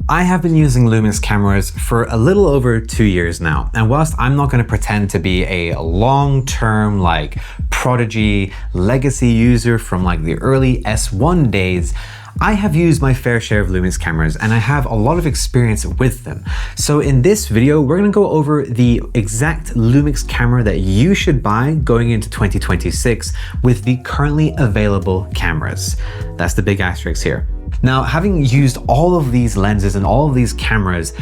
I have been using Lumix cameras for a little over 2 years now, and whilst I'm not going to pretend to be a long-term like prodigy legacy user from like the early S1 days, I have used my fair share of Lumix cameras and I have a lot of experience with them. So in this video, we're going to go over the exact Lumix camera that you should buy going into 2026 with the currently available cameras. That's the big asterisk here. Now, having used all of these lenses and all of these cameras,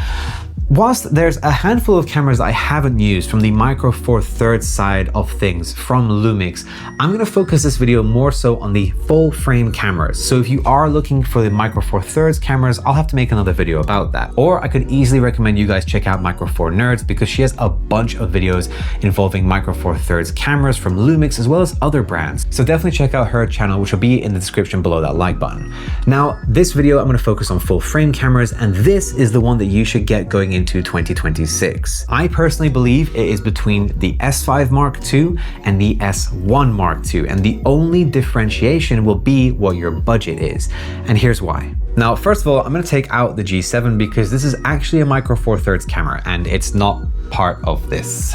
whilst there's a handful of cameras I haven't used from the Micro Four Thirds side of things from Lumix, I'm going to focus this video more so on the full frame cameras. So if you are looking for the Micro Four Thirds cameras, I'll have to make another video about that. Or I could easily recommend you guys check out Micro Four Nerds because she has a bunch of videos involving Micro Four Thirds cameras from Lumix as well as other brands. So definitely check out her channel, which will be in the description below that like button. Now, this video, I'm going to focus on full frame cameras, and this is the one that you should get going into 2026. I personally believe it is between the S5 Mark II and the S1 Mark II, and the only differentiation will be what your budget is. And here's why. Now, first of all, I'm going to take out the G7 because this is actually a Micro Four Thirds camera and it's not part of this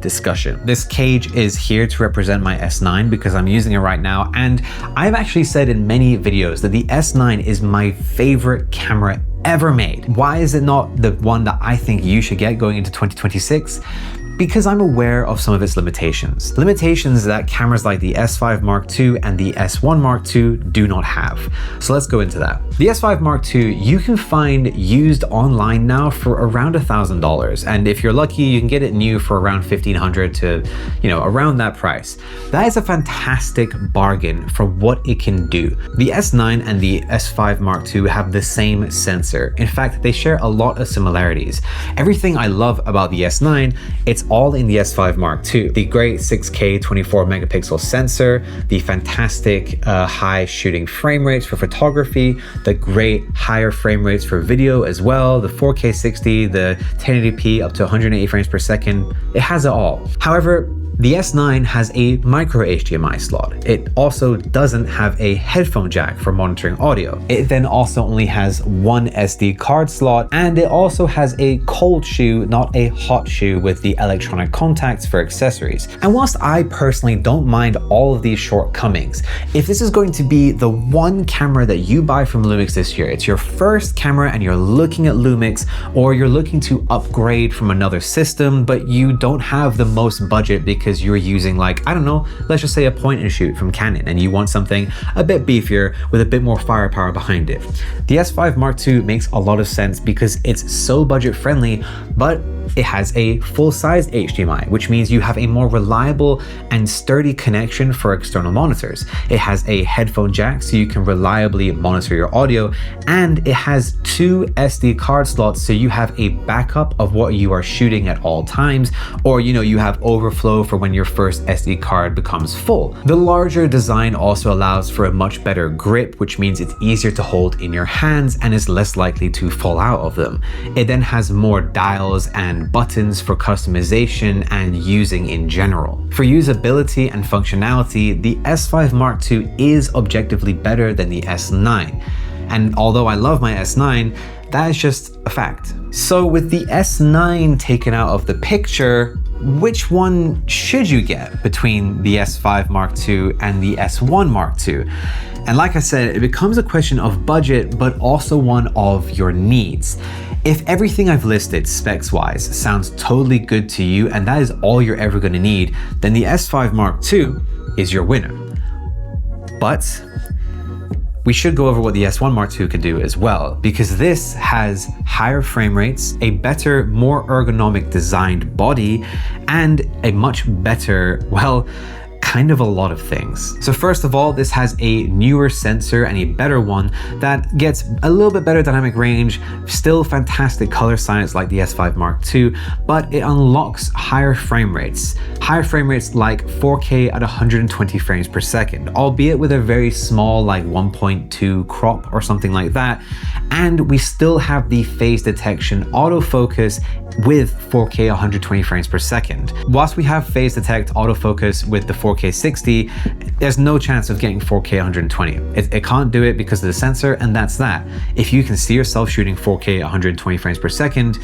discussion. This cage is here to represent my S9 because I'm using it right now, and I've actually said in many videos that the S9 is my favorite camera ever made. Why is it not the one that I think you should get going into 2026? Because I'm aware of some of its limitations. Limitations that cameras like the S5 Mark II and the S1 Mark II do not have. So let's go into that. The S5 Mark II you can find used online now for around $1,000. And if you're lucky, you can get it new for around $1,500 to, around that price. That is a fantastic bargain for what it can do. The S9 and the S5 Mark II have the same sensor. In fact, they share a lot of similarities. Everything I love about the S9, it's all in the S5 Mark II. The great 6K 24 megapixel sensor, the fantastic high shooting frame rates for photography, the great higher frame rates for video as well, the 4K 60, the 1080p up to 180 frames per second. It has it all. However, the S9 has a micro HDMI slot. It also doesn't have a headphone jack for monitoring audio. It then also only has one SD card slot, and it also has a cold shoe, not a hot shoe, with the electronic contacts for accessories. And whilst I personally don't mind all of these shortcomings, if this is going to be the one camera that you buy from Lumix this year, it's your first camera and you're looking at Lumix, or you're looking to upgrade from another system, but you don't have the most budget because you're using like, I don't know, let's just say a point and shoot from Canon and you want something a bit beefier with a bit more firepower behind it. The S5 Mark II makes a lot of sense because it's so budget friendly, but it has a full-size HDMI, which means you have a more reliable and sturdy connection for external monitors. It has a headphone jack so you can reliably monitor your audio, and it has two SD card slots so you have a backup of what you are shooting at all times, or you have overflow for when your first SD card becomes full. The larger design also allows for a much better grip, which means it's easier to hold in your hands and is less likely to fall out of them. It then has more dials and buttons for customization and using in general. For usability and functionality, the S5 Mark II is objectively better than the S9. And although I love my S9, that is just a fact. So with the S9 taken out of the picture, which one should you get between the S5 Mark II and the S1 Mark II? And like I said, it becomes a question of budget, but also one of your needs. If everything I've listed specs-wise sounds totally good to you and that is all you're ever going to need, then the S5 Mark II is your winner. But we should go over what the S1 Mark II can do as well, because this has higher frame rates, a better, more ergonomic designed body, and a much better, well, kind of a lot of things. So first of all, this has a newer sensor and a better one that gets a little bit better dynamic range, still fantastic color science like the S5 Mark II, but it unlocks higher frame rates. Higher frame rates like 4K at 120 frames per second, albeit with a very small like 1.2 crop or something like that. And we still have the phase detection autofocus with 4K 120 frames per second. Whilst we have phase detect autofocus with the 4K 60, there's no chance of getting 4K 120. It can't do it because of the sensor, and that's that. If you can see yourself shooting 4K 120 frames per second,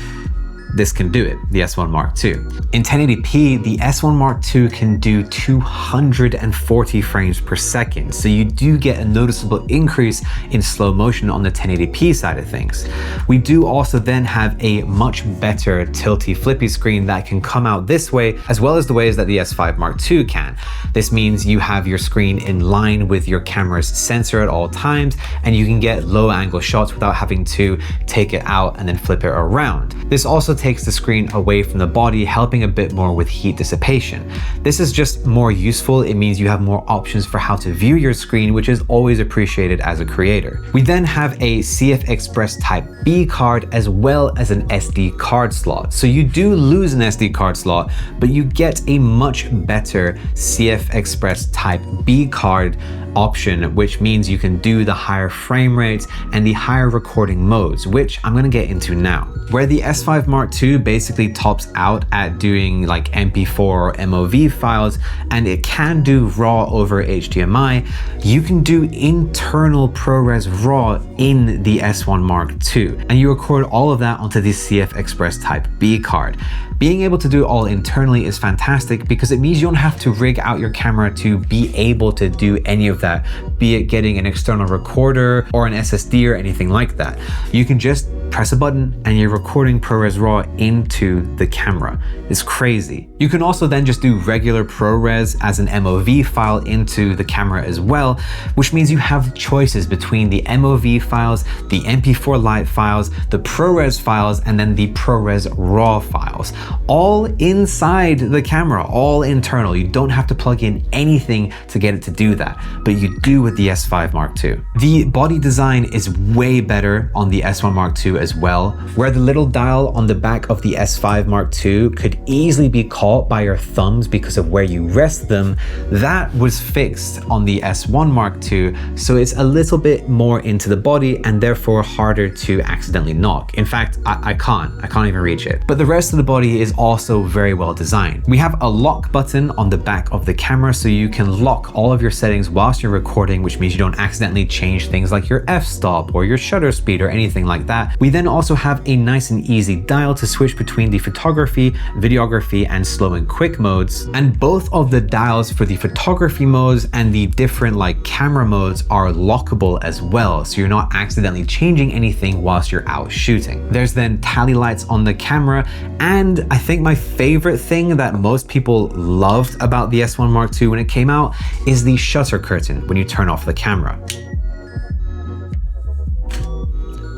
this can do it, the S1 Mark II. In 1080p, the S1 Mark II can do 240 frames per second, so you do get a noticeable increase in slow motion on the 1080p side of things. We do also then have a much better tilty flippy screen that can come out this way, as well as the ways that the S5 Mark II can. This means you have your screen in line with your camera's sensor at all times, and you can get low angle shots without having to take it out and then flip it around. This also takes the screen away from the body, helping a bit more with heat dissipation. This is just more useful. It means you have more options for how to view your screen, which is always appreciated as a creator. We then have a CF Express Type B card as well as an SD card slot. So you do lose an SD card slot, but you get a much better CF Express Type B card option, which means you can do the higher frame rates and the higher recording modes, which I'm gonna get into now. Where the S5 Mark II basically tops out at doing like MP4 or MOV files, and it can do RAW over HDMI, you can do internal ProRes RAW in the S1 Mark II, and you record all of that onto the CF Express Type B card. Being able to do it all internally is fantastic because it means you don't have to rig out your camera to be able to do any of that, be it getting an external recorder or an SSD or anything like that. You can just press a button and you're recording ProRes RAW into the camera. It's crazy. You can also then just do regular ProRes as an MOV file into the camera as well, which means you have choices between the MOV files, the MP4 Lite files, the ProRes files, and then the ProRes RAW files, all inside the camera, all internal. You don't have to plug in anything to get it to do that, but you do with the S5 Mark II. The body design is way better on the S1 Mark II as well, where the little dial on the back of the S5 Mark II could easily be caught by your thumbs because of where you rest them. That was fixed on the S1 Mark II, so it's a little bit more into the body and therefore harder to accidentally knock. In fact, I can't even reach it. But the rest of the body is also very well designed. We have a lock button on the back of the camera, so you can lock all of your settings whilst you're recording, which means you don't accidentally change things like your f-stop or your shutter speed or anything like that. We then also have a nice and easy dial to switch between the photography, videography, and slow and quick modes. And both of the dials for the photography modes and the different like camera modes are lockable as well, so you're not accidentally changing anything whilst you're out shooting. There's then tally lights on the camera, and I think my favorite thing that most people loved about the S1 Mark II when it came out is the shutter curtain when you turn off the camera.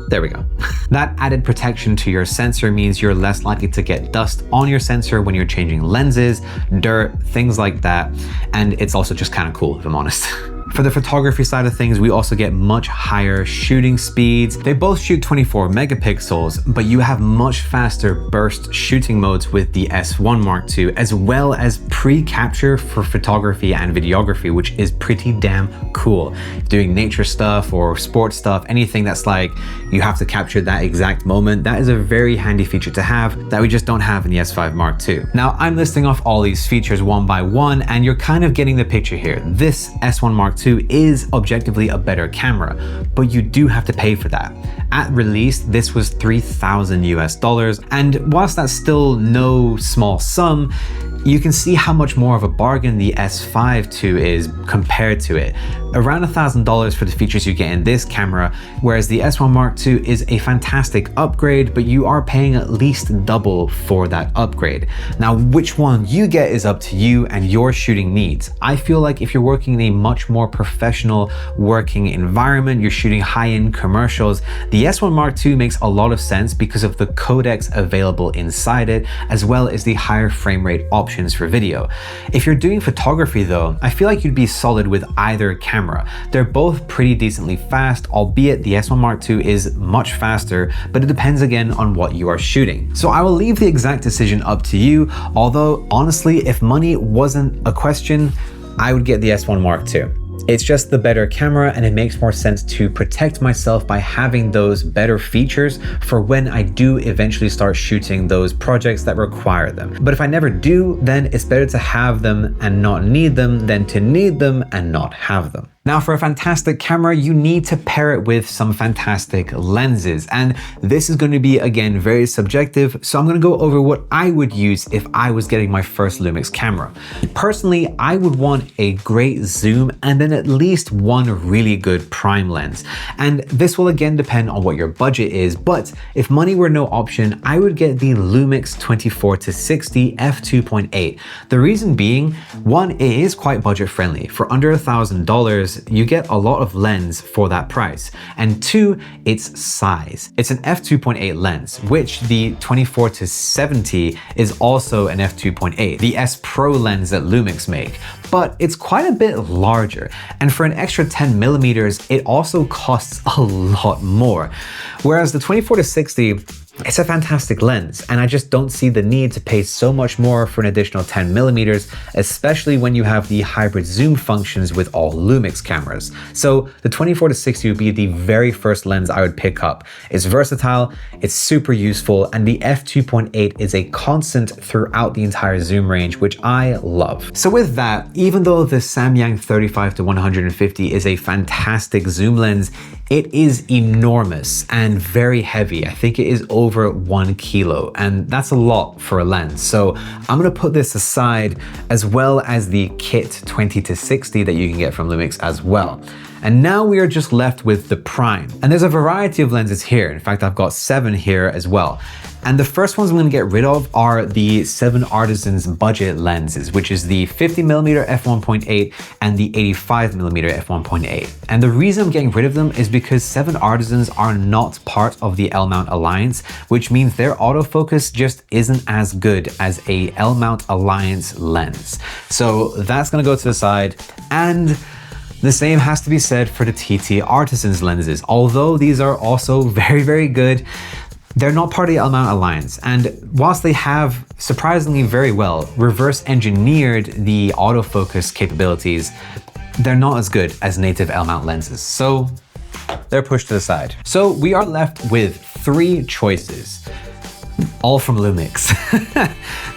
There we go. That added protection to your sensor means you're less likely to get dust on your sensor when you're changing lenses, dirt, things like that. And it's also just kind of cool, if I'm honest. For the photography side of things, we also get much higher shooting speeds. They both shoot 24 megapixels, but you have much faster burst shooting modes with the S1 Mark II, as well as pre-capture for photography and videography, which is pretty damn cool. Doing nature stuff or sports stuff, anything that's like, you have to capture that exact moment, that is a very handy feature to have that we just don't have in the S5 Mark II. Now, I'm listing off all these features one by one, and you're kind of getting the picture here. This S1 Mark II is objectively a better camera, but you do have to pay for that. At release, this was $3,000 US, and whilst that's still no small sum, you can see how much more of a bargain the S5 II is compared to it. Around $1,000 for the features you get in this camera, whereas the S1 Mark II is a fantastic upgrade, but you are paying at least double for that upgrade. Now, which one you get is up to you and your shooting needs. I feel like if you're working in a much more professional working environment, you're shooting high-end commercials, the S1 Mark II makes a lot of sense because of the codecs available inside it, as well as the higher frame rate options for video. If you're doing photography though, I feel like you'd be solid with either camera. They're both pretty decently fast, albeit the S1 Mark II is much faster, but it depends again on what you are shooting. So I will leave the exact decision up to you, although honestly, if money wasn't a question, I would get the S1 Mark II. It's just the better camera, and it makes more sense to protect myself by having those better features for when I do eventually start shooting those projects that require them. But if I never do, then it's better to have them and not need them than to need them and not have them. Now, for a fantastic camera, you need to pair it with some fantastic lenses. And this is going to be, again, very subjective. So I'm going to go over what I would use if I was getting my first Lumix camera. Personally, I would want a great zoom and then at least one really good prime lens. And this will again depend on what your budget is. But if money were no option, I would get the Lumix 24-60 f2.8. The reason being, one, it is quite budget friendly. For under $1,000, you get a lot of lens for that price. And two, its size. It's an f2.8 lens, which the 24-70 is also an f2.8, the S Pro lens that Lumix make, but it's quite a bit larger. And for an extra 10 millimeters, it also costs a lot more. Whereas the 24-60, it's a fantastic lens, and I just don't see the need to pay so much more for an additional 10 millimeters, especially when you have the hybrid zoom functions with all Lumix cameras. So the 24-60 would be the very first lens I would pick up. It's versatile, it's super useful, and the f2.8 is a constant throughout the entire zoom range, which I love. So with that, even though the Samyang 35-150 is a fantastic zoom lens, it is enormous and very heavy. I think it is over 1 kilo, and that's a lot for a lens. So I'm gonna put this aside, as well as the kit 20-60 that you can get from Lumix as well. And now we are just left with the prime. And there's a variety of lenses here. In fact, I've got 7 here as well. And the first ones I'm going to get rid of are the 7 Artisans budget lenses, which is the 50mm f1.8 and the 85mm f1.8. And the reason I'm getting rid of them is because 7 Artisans are not part of the L-mount alliance, which means their autofocus just isn't as good as a L-mount alliance lens. So that's going to go to the side. And the same has to be said for the TT Artisans lenses. Although these are also very, very good, they're not part of the L-mount alliance. And whilst they have surprisingly very well reverse engineered the autofocus capabilities, they're not as good as native L-mount lenses. So they're pushed to the side. So we are left with 3 choices, all from Lumix.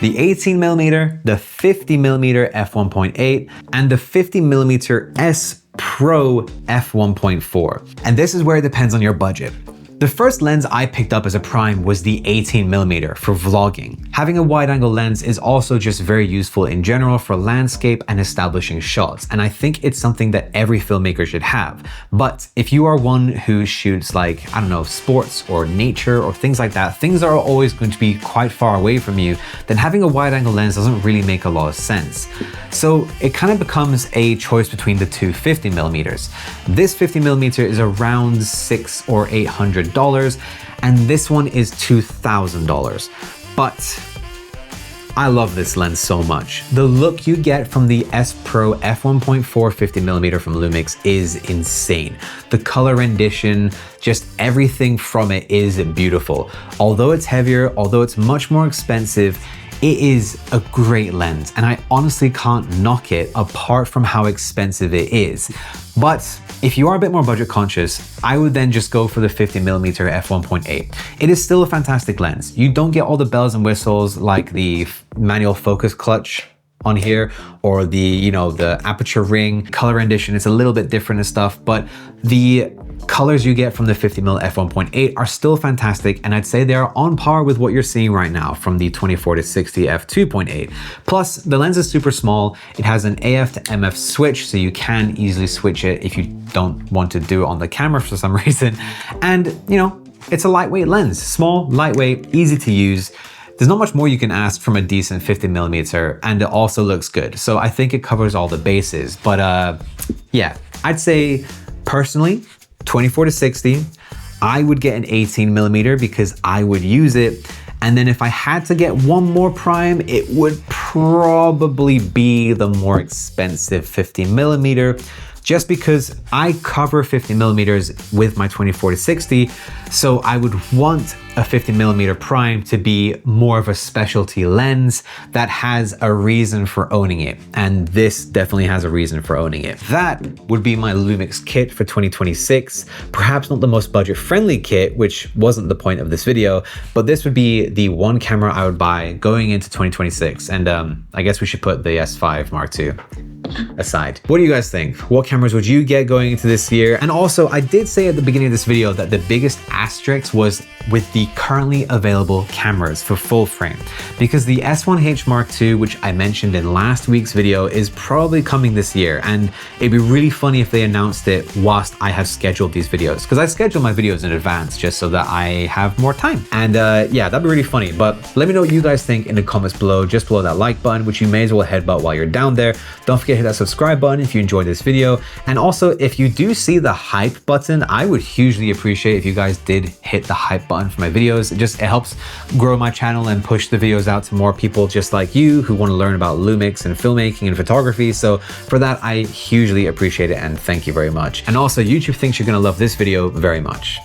The 18mm, the 50mm f1.8, and the 50mm S Pro f1.4. And this is where it depends on your budget. The first lens I picked up as a prime was the 18mm for vlogging. Having a wide-angle lens is also just very useful in general for landscape and establishing shots, and I think it's something that every filmmaker should have. But if you are one who shoots like, I don't know, sports or nature or things like that, things are always going to be quite far away from you, then having a wide-angle lens doesn't really make a lot of sense. So it kind of becomes a choice between the two 50mm. This 50mm is around $600 or $800, and this one is $2,000. But I love this lens so much. The look you get from the S Pro f1.4 50mm from Lumix is insane. The color rendition, just everything from it is beautiful. Although it's heavier, although it's much more expensive, it is a great lens, and I honestly can't knock it apart from how expensive it is. But if you are a bit more budget conscious, I would then just go for the 50mm f1.8. It is still a fantastic lens. You don't get all the bells and whistles like the manual focus clutch on here, or the, you know, the aperture ring. Color rendition is a little bit different and stuff, but the colors you get from the 50mm f1.8 are still fantastic, and I'd say they are on par with what you're seeing right now from the 24-60 f2.8. Plus, the lens is super small. It has an AF to MF switch, so you can easily switch it if you don't want to do it on the camera for some reason. And, you know, it's a lightweight lens. Small, lightweight, easy to use. There's not much more you can ask from a decent 50mm, and it also looks good. So I think it covers all the bases. But yeah, I'd say personally, 24-60, I would get an 18mm because I would use it. And then if I had to get one more prime, it would probably be the more expensive 50mm. just because I cover 50mm with my 24-60, so I would want a 50mm prime to be more of a specialty lens that has a reason for owning it, and this definitely has a reason for owning it. That would be my Lumix kit for 2026. Perhaps not the most budget-friendly kit, which wasn't the point of this video, but this would be the one camera I would buy going into 2026, and I guess we should put the S5 Mark II aside. What do you guys think? What cameras would you get going into this year? And also, I did say at the beginning of this video that the biggest asterisk was with the currently available cameras for full frame, because the S1 Mark II, which I mentioned in last week's video, is probably coming this year, and it'd be really funny if they announced it whilst I have scheduled these videos, because I schedule my videos in advance just so that I have more time. And yeah, that'd be really funny. But let me know what you guys think in the comments below, just below that like button, which you may as well headbutt while you're down there. Don't forget to hit that subscribe button if you enjoyed this video. And also, if you do see the hype button, I would hugely appreciate if you guys did hit the hype button for my videos. It helps grow my channel and push the videos out to more people just like you who want to learn about Lumix and filmmaking and photography. So for that, I hugely appreciate it, and thank you very much. And also, YouTube thinks you're going to love this video very much.